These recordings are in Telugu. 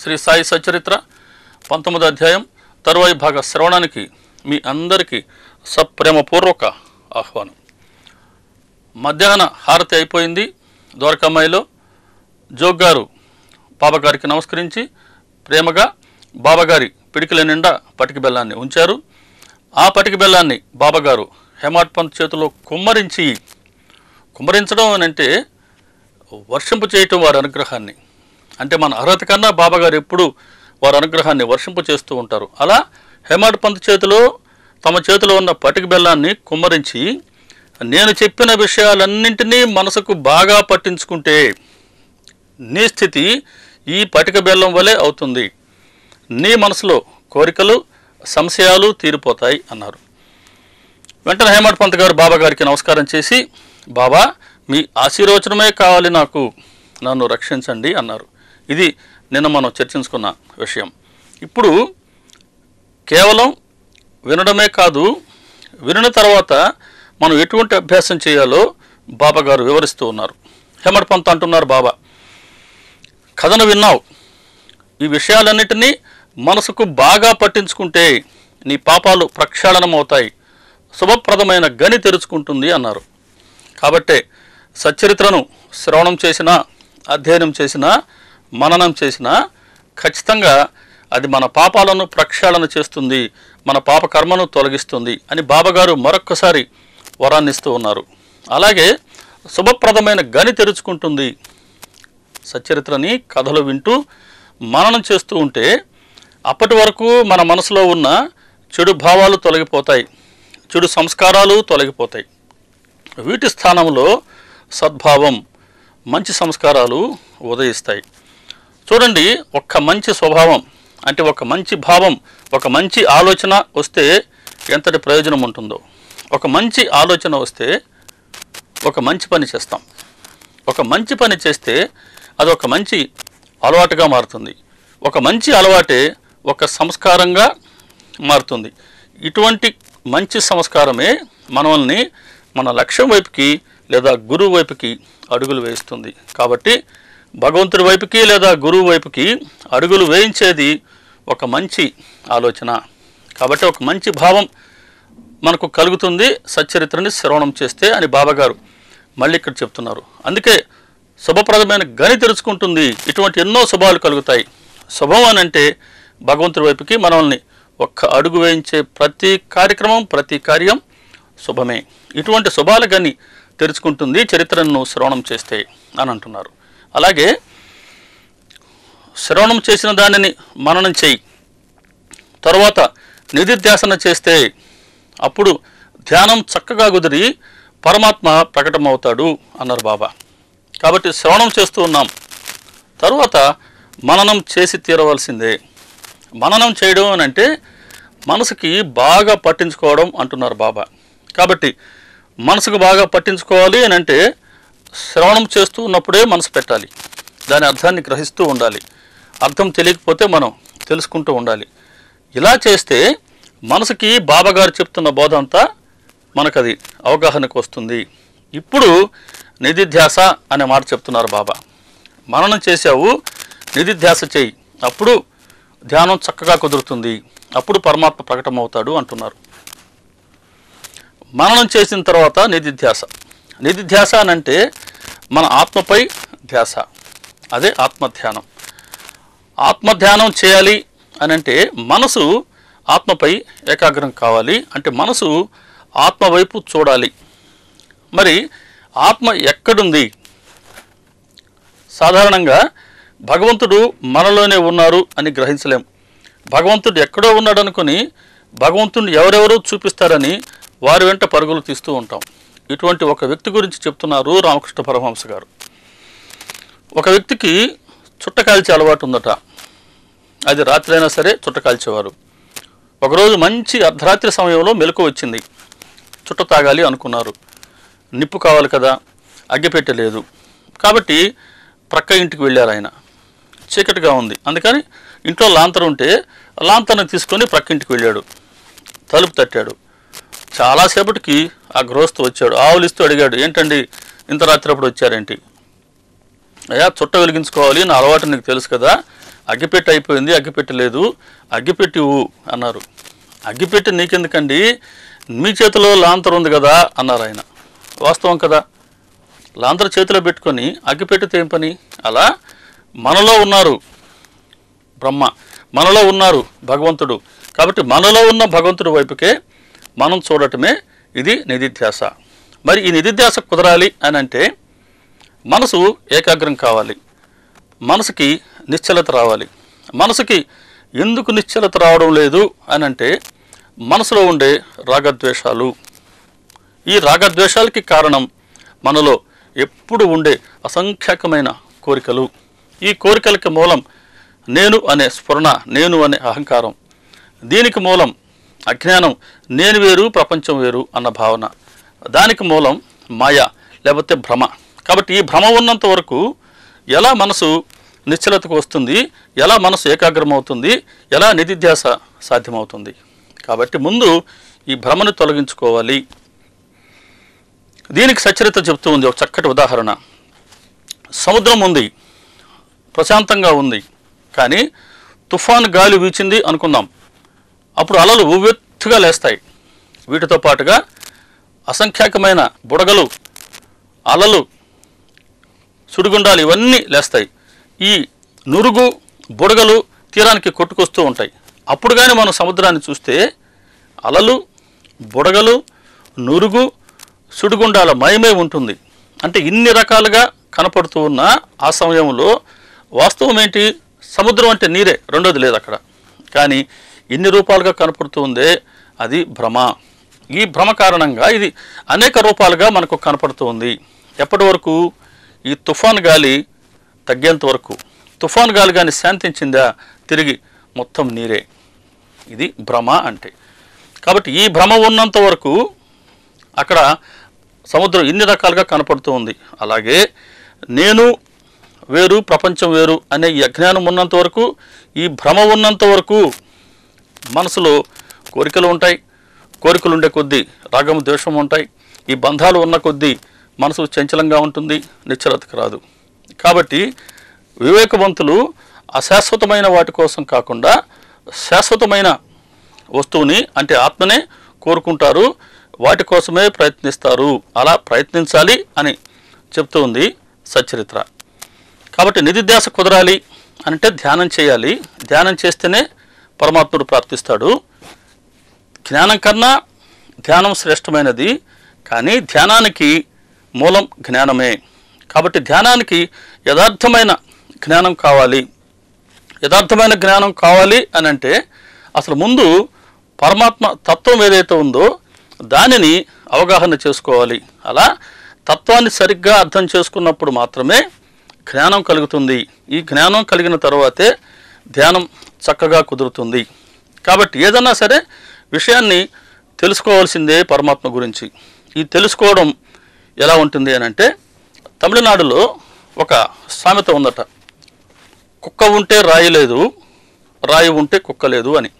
శ్రీ సాయి సచరిత్ర 19వ అధ్యాయం తరువాయి భాగ శ్రవణానికి మీ అందరికీ సప్రేమపూర్వక ఆహ్వానం. మధ్యాహ్న హారతి అయిపోయింది. ద్వారకామాయిలో జోగ్గారు బాబాగారికి నమస్కరించి ప్రేమగా బాబాగారి పిడికిల నిండా పటికి బెల్లాన్ని ఉంచారు. ఆ పటికి బెల్లాన్ని బాబాగారు హేమాడ్ పంత్ చేతిలో కుమ్మరించడం అని అంటే వర్షింపు చేయటం వారి అనుగ్రహాన్ని, అంటే మన అర్హత కన్నా బాబాగారు ఎప్పుడు వారి అనుగ్రహాన్ని వర్షింపు చేస్తూ ఉంటారు. అలా హేమాడ్ పంత్ చేతిలో తమ చేతిలో ఉన్న పటిక బెల్లాన్ని కుమ్మరించి, నేను చెప్పిన విషయాలన్నింటినీ మనసుకు బాగా పట్టించుకుంటే నీ స్థితి ఈ పటిక బెల్లం వలె అవుతుంది, నీ మనసులో కోరికలు సంశయాలు తీరిపోతాయి అన్నారు. వెంటనే హేమాడ్ పంత్ గారు బాబాగారికి నమస్కారం చేసి, బాబా మీ ఆశీర్వచనమే కావాలి నాకు, నన్ను రక్షించండి అన్నారు. ఇది నిన్న మనం చర్చించుకున్న విషయం. ఇప్పుడు కేవలం వినడమే కాదు, వినిన తర్వాత మనం ఎటువంటి అభ్యాసం చేయాలో బాబాగారు వివరిస్తూ ఉన్నారు. హేమాడ్ పంత్ అంటున్నారు, బాబా కథను విన్నావు, ఈ విషయాలన్నిటినీ మనసుకు బాగా పట్టించుకుంటే నీ పాపాలు ప్రక్షాళనం అవుతాయి, శుభప్రదమైన గని తెరుచుకుంటుంది అన్నారు. కాబట్టే సచ్చరిత్రను శ్రవణం చేసినా, అధ్యయనం చేసినా, మననం చేసినా ఖచ్చితంగా అది మన పాపాలను ప్రక్షాళన చేస్తుంది, మన పాప కర్మను తొలగిస్తుంది అని బాబాగారు మరొక్కసారి వరాన్ని ఇస్తూ ఉన్నారు. అలాగే శుభప్రదమైన గని తెరుచుకుంటుంది. సచ్చరిత్రని కథలు వింటూ మననం చేస్తూ ఉంటే అప్పటి వరకు మన మనసులో ఉన్న చెడు భావాలు తొలగిపోతాయి, చెడు సంస్కారాలు తొలగిపోతాయి. వీటి స్థానంలో సద్భావం, మంచి సంస్కారాలు ఉదయిస్తాయి. చూడండి, ఒక్క మంచి స్వభావం అంటే ఒక మంచి భావం, ఒక మంచి ఆలోచన వస్తే ఎంతటి ప్రయోజనం ఉంటుందో. ఒక మంచి ఆలోచన వస్తే ఒక మంచి పని చేస్తాం. ఒక మంచి పని చేస్తే అది ఒక మంచి అలవాటుగా మారుతుంది. ఒక మంచి అలవాటే ఒక సంస్కారంగా మారుతుంది. ఇటువంటి మంచి సంస్కారమే మనల్ని మన లక్ష్యం వైపుకి లేదా గురువు వైపుకి అడుగులు వేయిస్తుంది. కాబట్టి భగవంతుడి వైపుకి లేదా గురువు వైపుకి అడుగులు వేయించేది ఒక మంచి ఆలోచన. కాబట్టి ఒక మంచి భావం మనకు కలుగుతుంది సచ్చరిత్రని శ్రవణం చేస్తే అని బాబాగారు మళ్ళీ ఇక్కడ చెప్తున్నారు. అందుకే శుభప్రదమైన గని తెరుచుకుంటుంది. ఇటువంటి ఎన్నో శుభాలు కలుగుతాయి. శుభం అని అంటే భగవంతుడి వైపుకి మనల్ని ఒక్క అడుగు వేయించే ప్రతి కార్యక్రమం, ప్రతి కార్యం శుభమే. ఇటువంటి శుభాల గని తెరుచుకుంటుంది చరిత్రను శ్రవణం చేస్తే అని అంటున్నారు. అలాగే శ్రవణం చేసిన దానిని మననం చేయి, తరువాత నిధిధ్యాసన చేస్తే అప్పుడు ధ్యానం చక్కగా కుదిరి పరమాత్మ ప్రకటమవుతాడు అన్నారు బాబా. కాబట్టి శ్రవణం చేస్తూ ఉన్నాం, తరువాత మననం చేసి తీరవలసిందే. మననం చేయడం అని అంటే మనసుకి బాగా పట్టించుకోవడం అంటున్నారు బాబా. కాబట్టి మనసుకు బాగా పట్టించుకోవాలి అని అంటే శ్రవణం చేస్తూ ఉన్నప్పుడే మనసు పెట్టాలి, దాని అర్థాన్ని గ్రహిస్తూ ఉండాలి. అర్థం తెలియకపోతే మనం తెలుసుకుంటూ ఉండాలి. ఇలా చేస్తే మనసుకి బాబాగారు చెప్తున్న బోధ అంతా మనకది అవగాహనకు వస్తుంది. ఇప్పుడు నిధిధ్యాస అనే మాట చెప్తున్నారు బాబా. మననం చేసావు, నిధిధ్యాస చేయి, అప్పుడు ధ్యానం చక్కగా కుదురుతుంది, అప్పుడు పరమాత్మ ప్రకటమవుతాడు అంటున్నారు. మననం చేసిన తర్వాత నిధిధ్యాస. నిధిధ్యాస అని అంటే మన ఆత్మపై ధ్యాస, అదే ఆత్మధ్యానం. ఆత్మధ్యానం చేయాలి అని అంటే మనసు ఆత్మపై ఏకాగ్రం కావాలి, అంటే మనసు ఆత్మ వైపు చూడాలి. మరి ఆత్మ ఎక్కడుంది? సాధారణంగా భగవంతుడు మనలోనే ఉన్నారు అని గ్రహించలేం. భగవంతుడు ఎక్కడో ఉన్నాడు అనుకుని భగవంతుడిని ఎవరెవరో చూపిస్తారని వారి వెంట పరుగులు తీస్తూ ఉంటాం. ఇటువంటి ఒక వ్యక్తి గురించి చెప్తున్నారు రామకృష్ణ పరమహంస గారు. ఒక వ్యక్తికి చుట్ట కాల్చే అలవాటు ఉందట. అది రాత్రి అయినా సరే చుట్ట కాల్చేవారు. ఒకరోజు మంచి అర్ధరాత్రి సమయంలో మెలకు వచ్చింది. చుట్ట తాగాలి అనుకున్నారు. నిప్పు కావాలి కదా, అగ్గిపెట్టె లేదు. కాబట్టి ప్రక్క ఇంటికి వెళ్ళారు ఆయన. చీకటిగా ఉంది, అందుకని ఇంట్లో లాంతరు ఉంటే లాంతర్ని తీసుకొని ప్రక్క ఇంటికి వెళ్ళాడు. తలుపు తట్టాడు. చాలాసేపటికి ఆ గృహస్థు వచ్చాడు. ఆవులిస్తూ అడిగాడు, ఏంటండి ఇంత రాత్రి అప్పుడు వచ్చారేంటి? అయ్యా చుట్ట వెలిగించుకోవాలి, నా అలవాటు నీకు తెలుసు కదా, అగ్గిపెట్టి అయిపోయింది, అగ్గిపెట్టి లేదు, అగ్గిపెట్టి అన్నారు. అగ్గిపెట్టి నీకెందుకండి, మీ చేతిలో లాంతర్ ఉంది కదా అన్నారు ఆయన. వాస్తవం కదా, లాంతర్ చేతిలో పెట్టుకొని అగ్గిపెట్టితే ఏం పని? అలా మనలో ఉన్నారు బ్రహ్మ, మనలో ఉన్నారు భగవంతుడు. కాబట్టి మనలో ఉన్న భగవంతుడి వైపుకే మనం చూడటమే ఇది నిధిధ్యాస. మరి ఈ నిధిధ్యాస కుదరాలి అని అంటే మనసు ఏకాగ్రం కావాలి, మనసుకి నిశ్చలత రావాలి. మనసుకి ఎందుకు నిశ్చలత రావడం లేదు అని అంటే మనసులో ఉండే రాగద్వేషాలు. ఈ రాగద్వేషాలకి కారణం మనలో ఎప్పుడు ఉండే అసంఖ్యాకమైన కోరికలు. ఈ కోరికలకి మూలం నేను అనే స్ఫురణ, నేను అనే అహంకారం. దీనికి మూలం అజ్ఞానం, నేను వేరు ప్రపంచం వేరు అన్న భావన. దానికి మూలం మాయ లేకపోతే భ్రమ. కాబట్టి ఈ భ్రమ ఉన్నంత వరకు ఎలా మనసు నిశ్చలతకు వస్తుంది, ఎలా మనసు ఏకాగ్రమవుతుంది, ఎలా నిధిధ్యాస సాధ్యమవుతుంది? కాబట్టి ముందు ఈ భ్రమను తొలగించుకోవాలి. దీనికి సచరిత చెప్తూ ఉంది ఒక చక్కటి ఉదాహరణ. సముద్రం ఉంది, ప్రశాంతంగా ఉంది, కానీ తుఫాన్ గాలి వీచింది అనుకుందాం. అప్పుడు అలలు ఉవ్వెత్తుగా లేస్తాయి. వీటితో పాటుగా అసంఖ్యాకమైన బుడగలు, అలలు, సుడిగుండాలు ఇవన్నీ లేస్తాయి. ఈ నురుగు బుడగలు తీరానికి కొట్టుకొస్తూ ఉంటాయి. అప్పుడు కానీ మనం సముద్రాన్ని చూస్తే అలలు, బుడగలు, నురుగు, సుడిగుండాల మయమే ఉంటుంది. అంటే ఇన్ని రకాలుగా కనపడుతూ ఉన్న ఆ సమయంలో వాస్తవం ఏంటి? సముద్రం అంటే నీరే, రెండోది లేదు అక్కడ. కానీ ఇన్ని రూపాలుగా కనపడుతూ ఉందే అది భ్రమ. ఈ భ్రమ కారణంగా ఇది అనేక రూపాలుగా మనకు కనపడుతూ ఉంది. ఎప్పటి వరకు? ఈ తుఫాన్ గాలి తగ్గేంత వరకు. తుఫాన్ గాలి కానీ శాంతించిందా తిరిగి మొత్తం నీరే. ఇది భ్రమ అంటే. కాబట్టి ఈ భ్రమ ఉన్నంత వరకు అక్కడ సముద్రం ఇన్ని రకాలుగా కనపడుతూ ఉంది. అలాగే నేను వేరు ప్రపంచం వేరు అనే ఈ అజ్ఞానం ఉన్నంత వరకు, ఈ భ్రమ ఉన్నంత వరకు మనసులో కోరికలు ఉంటాయి. కోరికలు ఉండే కొద్దీ రాగము ద్వేషం ఉంటాయి. ఈ బంధాలు ఉన్న కొద్దీ మనసు చంచలంగా ఉంటుంది, నిశ్చలతకు రాదు. కాబట్టి వివేకవంతులు అశాశ్వతమైన వాటి కోసం కాకుండా శాశ్వతమైన వస్తువుని అంటే ఆత్మనే కోరుకుంటారు, వాటి కోసమే ప్రయత్నిస్తారు. అలా ప్రయత్నించాలి అని చెప్తూ ఉంది సచ్చరిత్ర. కాబట్టి నిధిధ్యాస కుదరాలి అంటే ధ్యానం చేయాలి. ధ్యానం చేస్తేనే పరమాత్ముడు ప్రాప్తిస్తాడు. జ్ఞానం కన్నా ధ్యానం శ్రేష్టమైనది, కానీ ధ్యానానికి మూలం జ్ఞానమే. కాబట్టి ధ్యానానికి యథార్థమైన జ్ఞానం కావాలి. యథార్థమైన జ్ఞానం కావాలి అని అంటే అసలు ముందు పరమాత్మ తత్వం ఏదైతే ఉందో దానిని అవగాహన చేసుకోవాలి. అలా తత్వాన్ని సరిగ్గా అర్థం చేసుకున్నప్పుడు మాత్రమే జ్ఞానం కలుగుతుంది. ఈ జ్ఞానం కలిగిన తర్వాతే ధ్యానం చక్కగా కుదురుతుంది. కాబట్టి ఏదన్నా సరే విషయాన్ని తెలుసుకోవాల్సిందే పరమాత్మ గురించి. ఈ తెలుసుకోవడం ఎలా ఉంటుంది అని అంటే తమిళనాడులో ఒక సామెత ఉందట, కుక్క ఉంటే రాయి లేదు, రాయి ఉంటే కుక్క లేదు అని.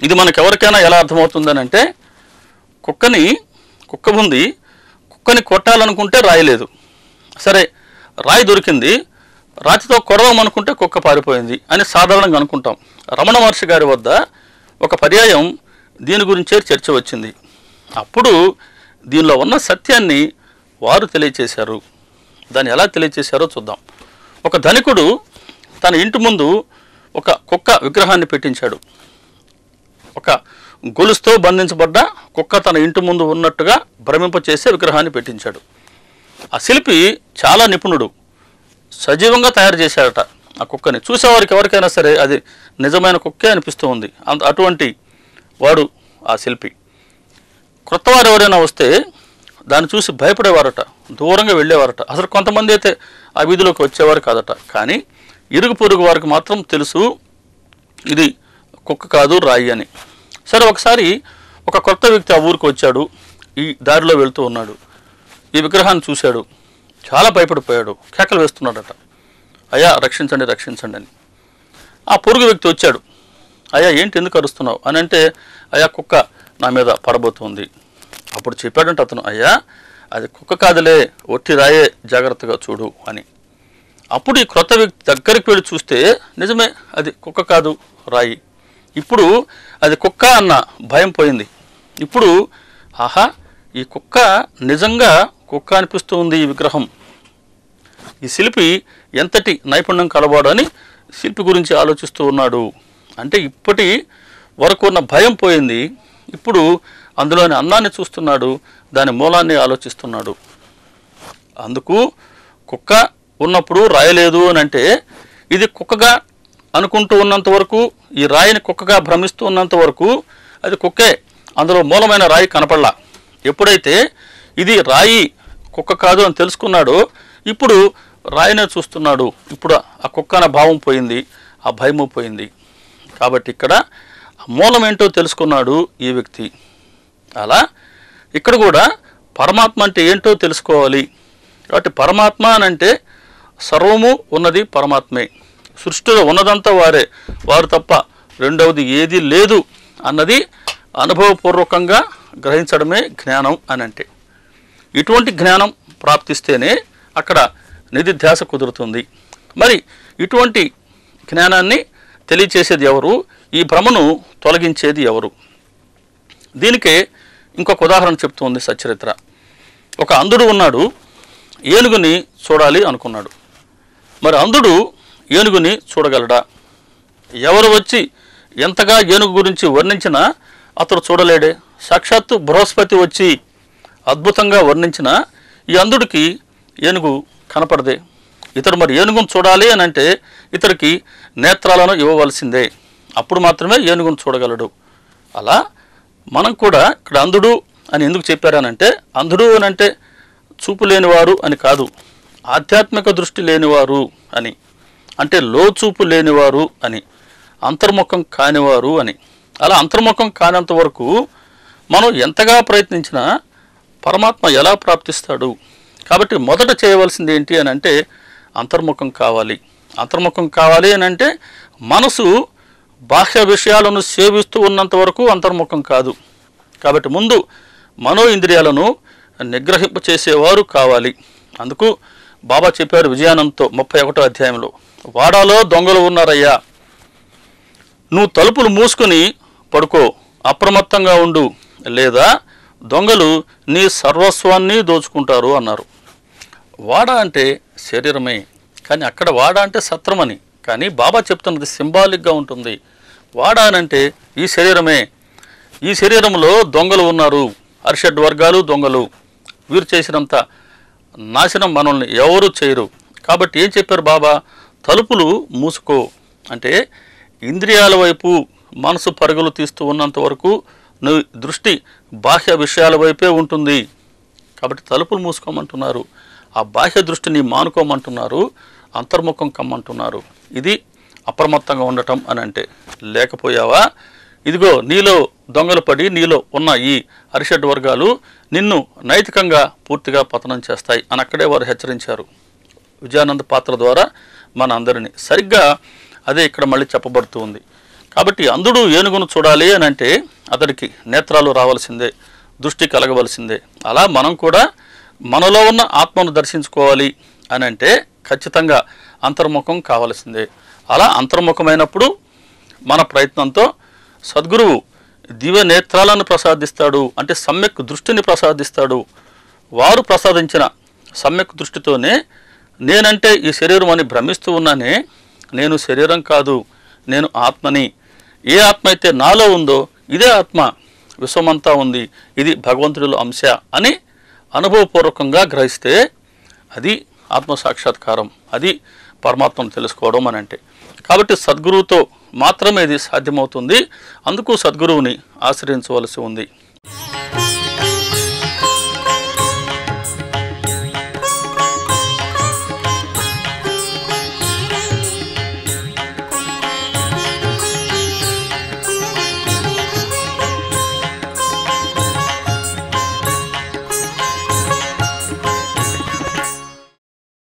ఇది మనకు ఎవరికైనా ఎలా అర్థమవుతుందని అంటే కుక్క ఉంది, కుక్కని కొట్టాలనుకుంటే రాయి లేదు. సరే రాయి దొరికింది, రాతితో కొడదామనుకుంటే కుక్క పారిపోయింది అని సాధారణంగా అనుకుంటాం. రమణ మహర్షి గారి వద్ద ఒక పర్యాయం దీని గురించే చర్చ వచ్చింది. అప్పుడు దీనిలో ఉన్న సత్యాన్ని వారు తెలియచేశారు. దాన్ని ఎలా తెలియచేశారో చూద్దాం. ఒక ధనికుడు తన ఇంటి ముందు ఒక కుక్క విగ్రహాన్ని పెట్టించాడు. ఒక గొలుసుతో బంధించబడ్డ కుక్క తన ఇంటి ముందు ఉన్నట్టుగా భ్రమింపచేసే విగ్రహాన్ని పెట్టించాడు. ఆ శిల్పి చాలా నిపుణుడు, సజీవంగా తయారు చేశాడట ఆ కుక్కని. చూసేవారికి ఎవరికైనా సరే అది నిజమైన కుక్కే అనిపిస్తూ ఉంది. అటువంటి వాడు ఆ శిల్పి. క్రొత్తవారు ఎవరైనా వస్తే దాన్ని చూసి భయపడేవారట, దూరంగా వెళ్ళేవారట. అసలు కొంతమంది అయితే ఆ వీధిలోకి వచ్చేవారు కాదట. కానీ ఇరుగు పొరుగు వారికి మాత్రం తెలుసు ఇది కుక్క కాదు రాయి అని. సరే ఒకసారి ఒక కొత్త వ్యక్తి ఆ ఊరికి వచ్చాడు, ఈ దారిలో వెళ్తూ ఉన్నాడు. ఈ విగ్రహాన్ని చూశాడు, చాలా భయపడిపోయాడు, కేకలు వేస్తున్నాడట, అయ్యా రక్షించండి రక్షించండి అని. ఆ పొరుగు వ్యక్తి వచ్చాడు, అయ్యా ఏంటి ఎందుకు అరుస్తున్నావు అని అంటే, అయ్యా కుక్క నా మీద పడబోతుంది. అప్పుడు చెప్పాడంట అతను, అయ్యా అది కుక్క కాదులే, ఒట్టి రాయే, జాగ్రత్తగా చూడు అని. అప్పుడు ఈ క్రొత్త వ్యక్తి దగ్గరికి వెళ్ళి చూస్తే నిజమే అది కుక్క కాదు రాయి. ఇప్పుడు అది కుక్క అన్న భయం పోయింది. ఇప్పుడు ఆహా ఈ కుక్క నిజంగా కుక్క అనిపిస్తూ ఉంది ఈ విగ్రహం. ఈ శిల్పి ఎంతటి నైపుణ్యం కలవాడు అని శిల్పి గురించి ఆలోచిస్తూ ఉన్నాడు. అంటే ఇప్పటి వరకు ఉన్న భయం పోయింది. ఇప్పుడు అందులోని అన్నాన్ని చూస్తున్నాడు, దాని మూలాన్ని ఆలోచిస్తున్నాడు. అందుకు కుక్క ఉన్నప్పుడు రాయలేదు అని అంటే ఇది కుక్కగా అనుకుంటూ ఉన్నంత వరకు, ఈ రాయిని కుక్కగా భ్రమిస్తూ ఉన్నంత వరకు అది కుక్కే, అందులో మూలమైన రాయి కనపడలా. ఎప్పుడైతే ఇది రాయి కుక్క కాదు అని తెలుసుకున్నాడో ఇప్పుడు రాయినే చూస్తున్నాడు. ఇప్పుడు ఆ కుక్క అనే భావం పోయింది, ఆ భయము పోయింది. కాబట్టి ఇక్కడ మూలం ఏంటో తెలుసుకున్నాడు ఈ వ్యక్తి. అలా ఇక్కడ కూడా పరమాత్మ అంటే ఏంటో తెలుసుకోవాలి. కాబట్టి పరమాత్మ అని అంటే సర్వము ఉన్నది పరమాత్మే, సృష్టిలో ఉన్నదంతా వారు తప్ప రెండవది ఏది లేదు అన్నది అనుభవపూర్వకంగా గ్రహించడమే జ్ఞానం అని అంటే. ఇటువంటి జ్ఞానం ప్రాప్తిస్తేనే అక్కడ నిధిధ్యాస కుదురుతుంది. మరి ఇటువంటి జ్ఞానాన్ని తెలియచేసేది ఎవరు? ఈ భ్రమను తొలగించేది ఎవరు? దీనికే ఇంకొక ఉదాహరణ చెప్తుంది సచ్చరిత్ర. ఒక అంధుడు ఉన్నాడు, ఏనుగుని చూడాలి అనుకున్నాడు. మరి అంధుడు ఏనుగుని చూడగలడా? ఎవరు వచ్చి ఎంతగా ఏనుగు గురించి వర్ణించినా అతడు చూడలేడే. సాక్షాత్తు బృహస్పతి వచ్చి అద్భుతంగా వర్ణించిన ఈ అంధుడికి ఏనుగు కనపడదే. ఇతడు మరి ఏనుగును చూడాలి అని అంటే ఇతడికి నేత్రాలను ఇవ్వవలసిందే, అప్పుడు మాత్రమే ఏనుగును చూడగలడు. అలా మనం కూడా ఇక్కడ అంధుడు అని ఎందుకు చెప్పారనంటే, అంధుడు అని అంటే చూపు లేనివారు అని కాదు, ఆధ్యాత్మిక దృష్టి లేనివారు అని, అంటే లోచూపు లేనివారు అని, అంతర్ముఖం కానివారు అని. అలా అంతర్ముఖం కానంత వరకు మనం ఎంతగా ప్రయత్నించినా పరమాత్మ ఎలా ప్రాప్తిస్తాడు? కాబట్టి మొదట చేయవలసింది ఏంటి అని అంటే అంతర్ముఖం కావాలి. అంతర్ముఖం కావాలి అని అంటే మనసు బాహ్య విషయాలను సేవిస్తూ ఉన్నంత వరకు అంతర్ముఖం కాదు. కాబట్టి ముందు మనో ఇంద్రియాలను నిగ్రహింప చేసేవారు కావాలి. అందుకు బాబా చెప్పారు విజయానందంతో 31వ అధ్యాయంలో, వాడాలో దొంగలు ఉన్నారయ్యా, నువ్వు తలుపులు మూసుకుని పడుకో, అప్రమత్తంగా ఉండు, లేదా దొంగలు నీ సర్వస్వాన్ని దోచుకుంటారు అన్నారు. వాడ అంటే శరీరమే, కానీ అక్కడ వాడ అంటే సత్రమని, కానీ బాబా చెప్తున్నది సింబాలిక్గా ఉంటుంది. వాడ అనంటే ఈ శరీరమే, ఈ శరీరంలో దొంగలు ఉన్నారు, అరిషడ్ వర్గాలు దొంగలు, వీరు చేసినంత నాశనం మనల్ని ఎవరు చేయరు. కాబట్టి ఏం చెప్పారు బాబా? తలుపులు మూసుకో అంటే ఇంద్రియాల వైపు మనసు పరుగులు తీస్తూ ఉన్నంత వరకు నువ్వు దృష్టి బాహ్య విషయాల వైపే ఉంటుంది. కాబట్టి తలుపులు మూసుకోమంటున్నారు, ఆ బాహ్య దృష్టిని మానుకోమంటున్నారు, అంతర్ముఖం కమ్మంటున్నారు. ఇది అప్రమత్తంగా ఉండటం అని అంటే. లేకపోయావా ఇదిగో నీలో దొంగలు పడి నీలో ఉన్న ఈ అరిషడ్ వర్గాలు నిన్ను నైతికంగా పూర్తిగా పతనం చేస్తాయి అని అక్కడే వారు హెచ్చరించారు విజయానంద పాత్ర ద్వారా మన అందరినీ. సరిగ్గా అదే ఇక్కడ మళ్ళీ చెప్పబడుతూ ఉంది. కాబట్టి అంధుడు ఏనుగును చూడాలి అని అంటే అతడికి నేత్రాలు రావాల్సిందే, దృష్టి కలగవలసిందే. అలా మనం కూడా మనలో ఉన్న ఆత్మను దర్శించుకోవాలి అని అంటే ఖచ్చితంగా అంతర్ముఖం కావాల్సిందే. అలా అంతర్ముఖమైనప్పుడు మన ప్రయత్నంతో సద్గురువు దివ్య నేత్రాలను ప్రసాదిస్తాడు, అంటే సమ్యక్ దృష్టిని ప్రసాదిస్తాడు. వారు ప్రసాదించిన సమ్యక్ దృష్టితోనే నేనంటే ఈ శరీరం అని భ్రమిస్తూ ఉన్నానే, నేను శరీరం కాదు, నేను ఆత్మని. ఏ ఆత్మ అయితే నాలో ఉందో ఇదే ఆత్మ విశ్వమంతా ఉంది, ఇది భగవంతుడిలో అంశ అని అనుభవపూర్వకంగా గ్రహిస్తే అది ఆత్మసాక్షాత్కారం, అది పరమాత్మను తెలుసుకోవడం అని అంటే. కాబట్టి సద్గురువుతో మాత్రమే ఇది సాధ్యమవుతుంది. అందుకు సద్గురువుని ఆశ్రయించవలసి ఉంది.